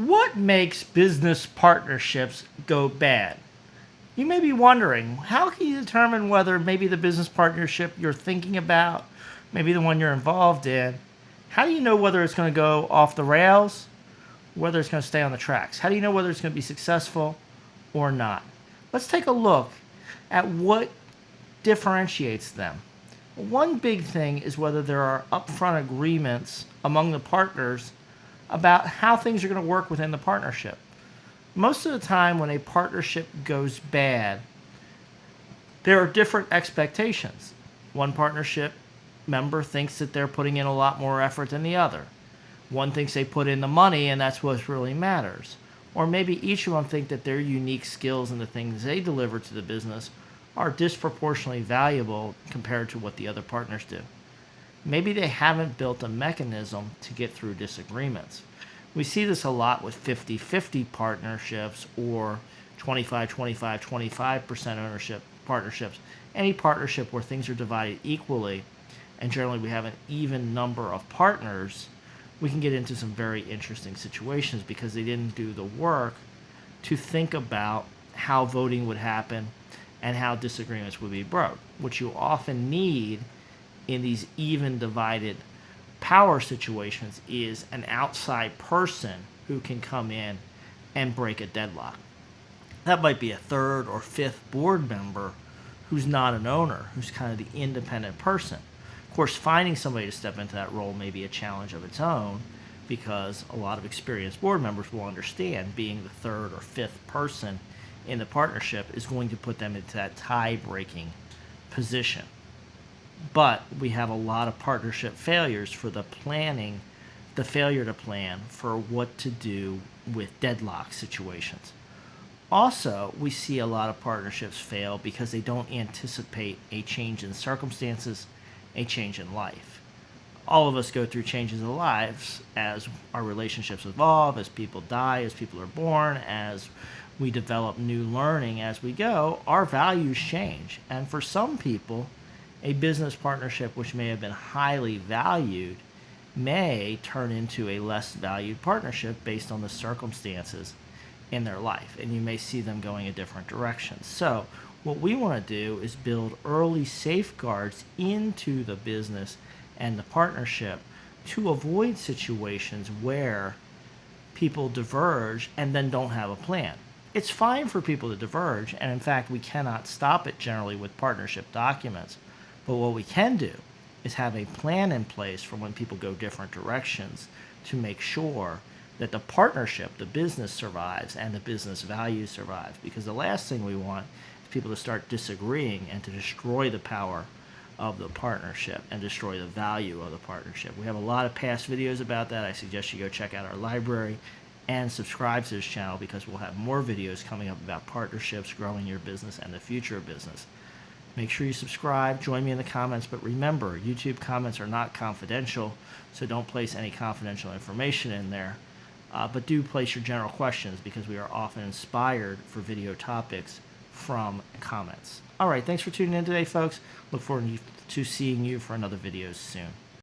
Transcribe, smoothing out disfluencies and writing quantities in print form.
What makes business partnerships go bad? You may be wondering, how can you determine whether maybe the business partnership you're thinking about, maybe the one you're involved in, how do you know whether it's going to go off the rails, whether it's going to stay on the tracks? How do you know whether it's going to be successful or not? Let's take a look at what differentiates them. One big thing is whether there are upfront agreements among the partners about how things are going to work within the partnership. Most of the time, when a partnership goes bad, there are different expectations. One partnership member thinks that they're putting in a lot more effort than the other. One thinks they put in the money and that's what really matters. Or maybe each of them think that their unique skills and the things they deliver to the business are disproportionately valuable compared to what the other partners do. Maybe they haven't built a mechanism to get through disagreements. We see this a lot with 50-50 partnerships or 25-25-25% ownership partnerships. Any partnership where things are divided equally, and generally we have an even number of partners, we can get into some very interesting situations because they didn't do the work to think about how voting would happen and how disagreements would be broke. What you often need in these even divided power situations is an outside person who can come in and break a deadlock. That might be a third or fifth board member who's not an owner, who's kind of the independent person. Of course, finding somebody to step into that role may be a challenge of its own because a lot of experienced board members will understand being the third or fifth person in the partnership is going to put them into that tie-breaking position. But we have a lot of partnership failures for the failure to plan for what to do with deadlock situations. Also, we see a lot of partnerships fail because they don't anticipate a change in circumstances, a change in life. All of us go through changes in lives as our relationships evolve, as people die, as people are born, as we develop new learning as we go, our values change. And for some people, a business partnership which may have been highly valued may turn into a less valued partnership based on the circumstances in their life. And you may see them going a different direction. So what we want to do is build early safeguards into the business and the partnership to avoid situations where people diverge and then don't have a plan. It's fine for people to diverge, and in fact, we cannot stop it generally with partnership documents. But what we can do is have a plan in place for when people go different directions to make sure that the partnership, the business survives, and the business value survives. Because the last thing we want is people to start disagreeing and to destroy the power of the partnership and destroy the value of the partnership. We have a lot of past videos about that. I suggest you go check out our library and subscribe to this channel because we'll have more videos coming up about partnerships, growing your business, and the future of business. Make sure you subscribe, join me in the comments, but remember, YouTube comments are not confidential, so don't place any confidential information in there. But do place your general questions because we are often inspired for video topics from comments. All right, thanks for tuning in today, folks. Look forward to seeing you for another video soon.